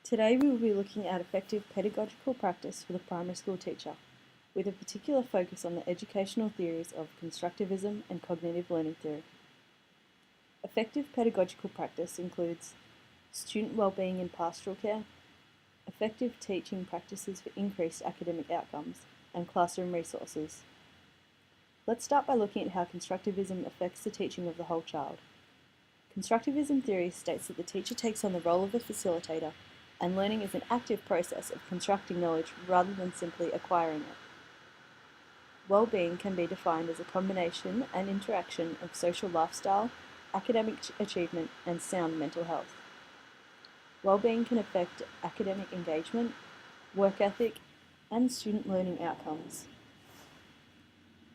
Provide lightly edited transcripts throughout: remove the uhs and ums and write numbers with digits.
Today we will be looking at effective pedagogical practice for the primary school teacher, with a particular focus on the educational theories of constructivism and cognitive learning theory. Effective pedagogical practice includes student wellbeing in pastoral care, effective teaching practices for increased academic outcomes, and classroom resources. Let's start by looking at how constructivism affects the teaching of the whole child. Constructivism theory states that the teacher takes on the role of a facilitator, and learning is an active process of constructing knowledge rather than simply acquiring it. Well-being can be defined as a combination and interaction of social lifestyle, academic achievement, and sound mental health. Well-being can affect academic engagement, work ethic, and student learning outcomes.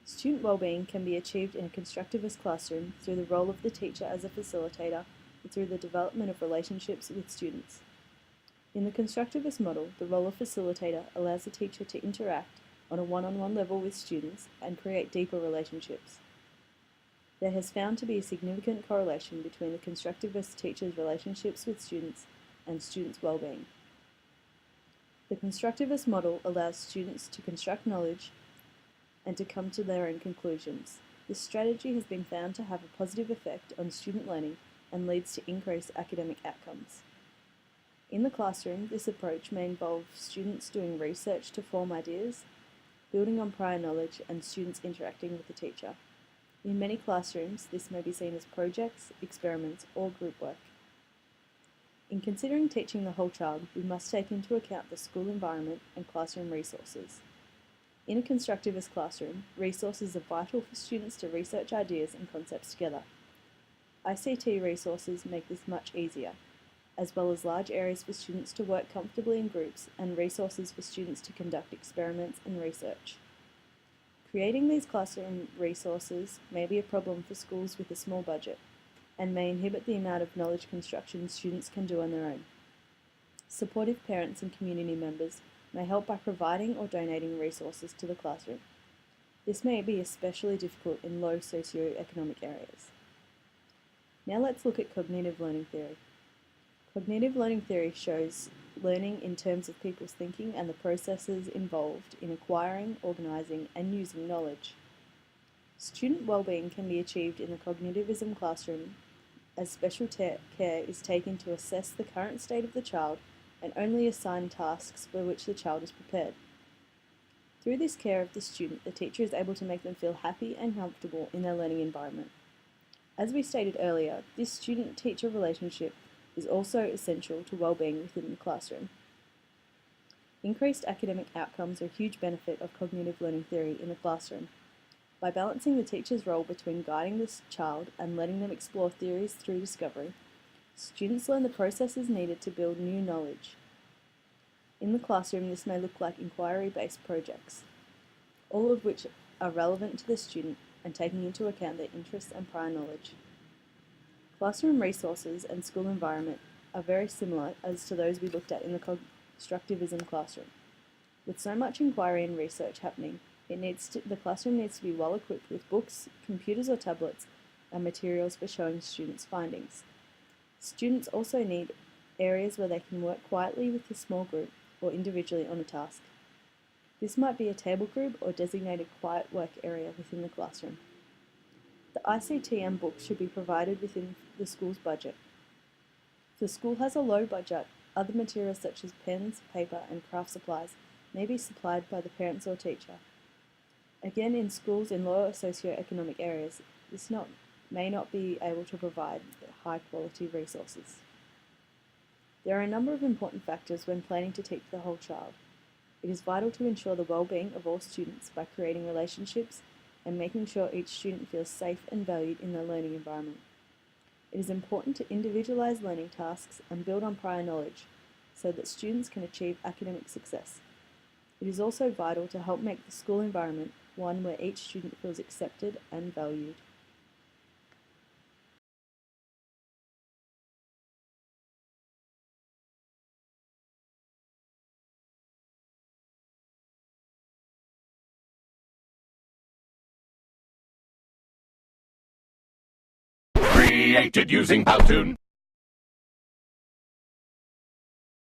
Student well-being can be achieved in a constructivist classroom through the role of the teacher as a facilitator and through the development of relationships with students. In the constructivist model, the role of facilitator allows the teacher to interact on a one-on-one level with students and create deeper relationships. There has found to be a significant correlation between the constructivist teacher's relationships with students and students' well-being. The constructivist model allows students to construct knowledge and to come to their own conclusions. This strategy has been found to have a positive effect on student learning and leads to increased academic outcomes. In the classroom, this approach may involve students doing research to form ideas, building on prior knowledge, and students interacting with the teacher. In many classrooms, this may be seen as projects, experiments, or group work. In considering teaching the whole child, we must take into account the school environment and classroom resources. In a constructivist classroom, resources are vital for students to research ideas and concepts together. ICT resources make this much easier, as well as large areas for students to work comfortably in groups and resources for students to conduct experiments and research. Creating these classroom resources may be a problem for schools with a small budget and may inhibit the amount of knowledge construction students can do on their own. Supportive parents and community members may help by providing or donating resources to the classroom. This may be especially difficult in low socioeconomic areas. Now let's look at cognitive learning theory. Cognitive learning theory shows learning in terms of people's thinking and the processes involved in acquiring, organising, and using knowledge. Student well-being can be achieved in the cognitivism classroom as special care is taken to assess the current state of the child and only assign tasks for which the child is prepared. Through this care of the student, the teacher is able to make them feel happy and comfortable in their learning environment. As we stated earlier, this student-teacher relationship is also essential to well-being within the classroom. Increased academic outcomes are a huge benefit of cognitive learning theory in the classroom. By balancing the teacher's role between guiding this child and letting them explore theories through discovery, students learn the processes needed to build new knowledge. In the classroom, this may look like inquiry-based projects, all of which are relevant to the student and taking into account their interests and prior knowledge. Classroom resources and school environment are very similar as to those we looked at in the constructivism classroom. With so much inquiry and research happening, the classroom needs to be well equipped with books, computers or tablets, and materials for showing students' findings. Students also need areas where they can work quietly with a small group or individually on a task. This might be a table group or designated quiet work area within the classroom. The ICT and books should be provided within the school's budget. If the school has a low budget, other materials such as pens, paper, and craft supplies may be supplied by the parents or teacher. Again, in schools in lower socioeconomic areas, this may not be able to provide high-quality resources. There are a number of important factors when planning to teach the whole child. It is vital to ensure the well-being of all students by creating relationships and making sure each student feels safe and valued in their learning environment. It is important to individualize learning tasks and build on prior knowledge so that students can achieve academic success. It is also vital to help make the school environment one where each student feels accepted and valued. Created using Powtoon.